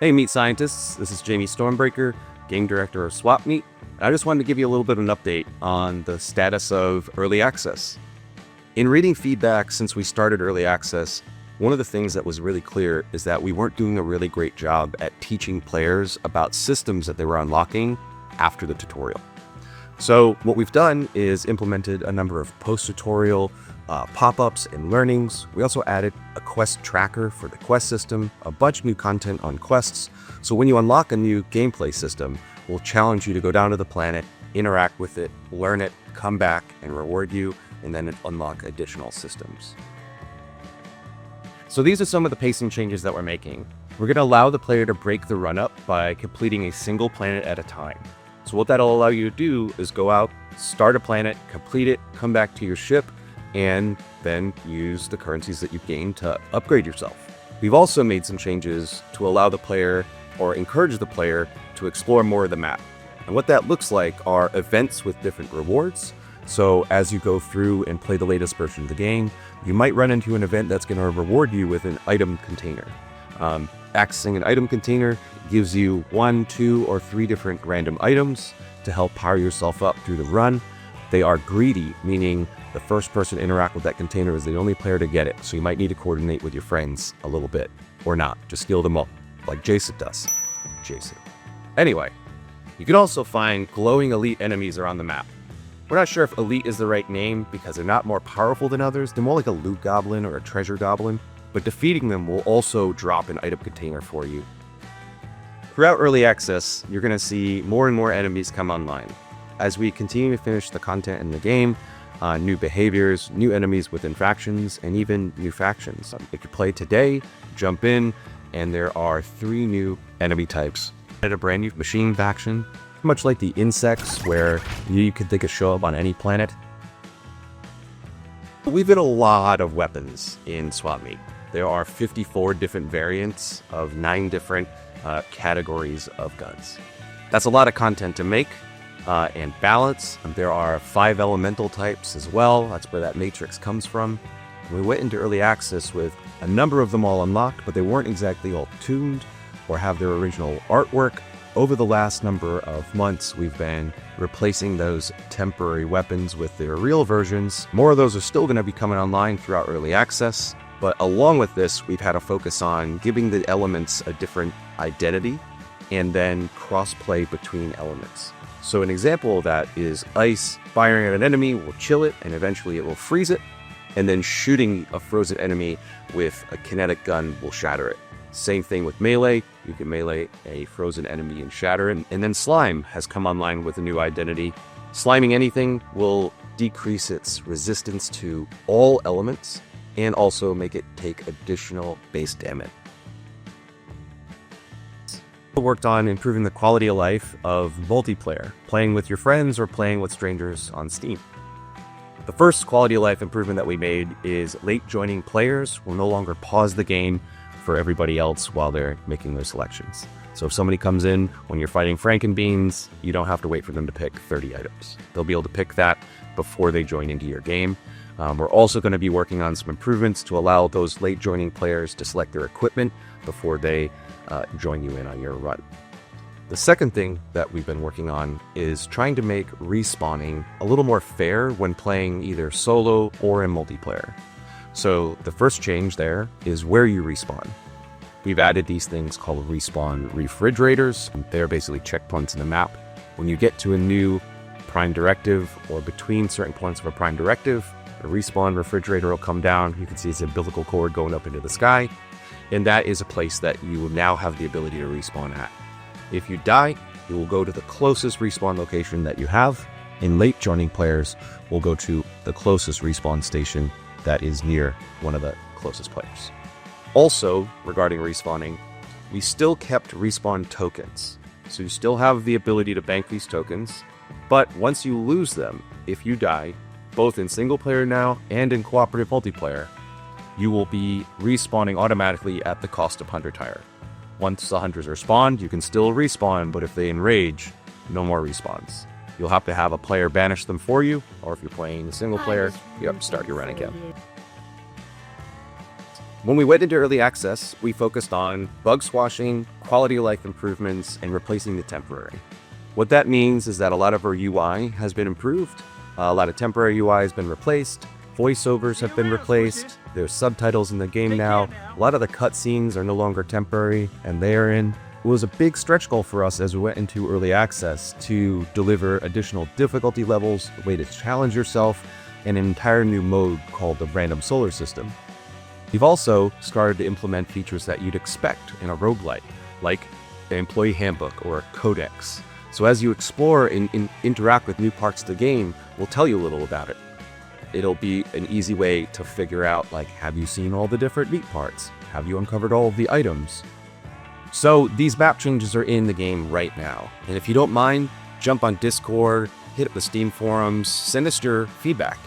Hey Meat Scientists, this is Jamie Stormbreaker, Game Director of Swapmeat. I just wanted to give you a little bit of an update on the status of Early Access. In reading feedback since we started Early Access, one of the things that was really clear is that we weren't doing a really great job at teaching players about systems that they were unlocking after the tutorial. So what we've done is implemented a number of post-tutorial pop-ups and learnings. We also added a quest tracker for the quest system, a bunch of new content on quests. So when you unlock a new gameplay system, we'll challenge you to go down to the planet, interact with it, learn it, come back and reward you, and then unlock additional systems. So these are some of the pacing changes that we're making. We're going to allow the player to break the run-up by completing a single planet at a time. So what that'll allow you to do is go out, start a planet, complete it, come back to your ship, and then use the currencies that you've gained to upgrade yourself. We've also made some changes to allow the player, or encourage the player, to explore more of the map. And what that looks like are events with different rewards. So as you go through and play the latest version of the game, you might run into an event that's going to reward you with an item container. Accessing an item container gives you 1, 2, or 3 different random items to help power yourself up through the run. They are greedy, meaning the first person to interact with that container is the only player to get it. So you might need to coordinate with your friends a little bit, or not. Just steal them all, like Jason does. Jason. Anyway, you can also find glowing elite enemies around the map. We're not sure if elite is the right name because they're not more powerful than others. They're more like a loot goblin or a treasure goblin, but defeating them will also drop an item container for you. Throughout Early Access, you're going to see more and more enemies come online. As we continue to finish the content in the game, new behaviors, new enemies within factions, and even new factions. If you play today, jump in, and there are 3 new enemy types. At a brand new machine faction, much like the insects, where you could think of show up on any planet. We've got a lot of weapons in Swapmeat. There are 54 different variants of 9 different categories of guns. That's a lot of content to make and balance. There are 5 elemental types as well. That's where that matrix comes from. We went into Early Access with a number of them all unlocked, but they weren't exactly all tuned or have their original artwork. Over the last number of months, we've been replacing those temporary weapons with their real versions. More of those are still going to be coming online throughout Early Access, but along with this, we've had a focus on giving the elements a different identity and then cross-play between elements. So an example of that is ice. Firing at an enemy will chill it, and eventually it will freeze it, and then shooting a frozen enemy with a kinetic gun will shatter it. Same thing with melee. You can melee a frozen enemy and shatter it. And then slime has come online with a new identity. Sliming anything will decrease its resistance to all elements and also make it take additional base damage. We worked on improving the quality of life of multiplayer, playing with your friends or playing with strangers on Steam. The first quality of life improvement that we made is late joining players will no longer pause the game for everybody else while they're making their selections. So if somebody comes in when you're fighting Frankenbeans, you don't have to wait for them to pick 30 items. They'll be able to pick that before they join into your game. We're also going to be working on some improvements to allow those late joining players to select their equipment before they join you in on your run. The second thing that we've been working on is trying to make respawning a little more fair when playing either solo or in multiplayer. So the first change there is where you respawn. We've added these things called respawn refrigerators. They're basically checkpoints in the map. When you get to a new prime directive or between certain points of a prime directive, a respawn refrigerator will come down. You can see its umbilical cord going up into the sky. And that is a place that you will now have the ability to respawn at. If you die, you will go to the closest respawn location that you have, and late joining players will go to the closest respawn station that is near one of the closest players. Also, regarding respawning, we still kept respawn tokens. So you still have the ability to bank these tokens, but once you lose them, if you die, both in single player now and in cooperative multiplayer, you will be respawning automatically at the cost of Hunter Tire. Once the hunters are spawned, you can still respawn, but if they enrage, no more respawns. You'll have to have a player banish them for you, or if you're playing the single player, you have to start your run again. When we went into Early Access, we focused on bug squashing, quality of life improvements and replacing the temporary. What that means is that a lot of our UI has been improved, a lot of temporary UI has been replaced, voiceovers have been replaced, there's subtitles in the game now, a lot of the cutscenes are no longer temporary, and they are in. It was a big stretch goal for us as we went into early access to deliver additional difficulty levels, a way to challenge yourself, and an entire new mode called the random solar system. We've also started to implement features that you'd expect in a roguelike, like an employee handbook or a codex. So as you explore and interact with new parts of the game, we'll tell you a little about it. It'll be an easy way to figure out, like, have you seen all the different meat parts? Have you uncovered all of the items? So these map changes are in the game right now. And if you don't mind, jump on Discord, hit up the Steam forums, send us your feedback.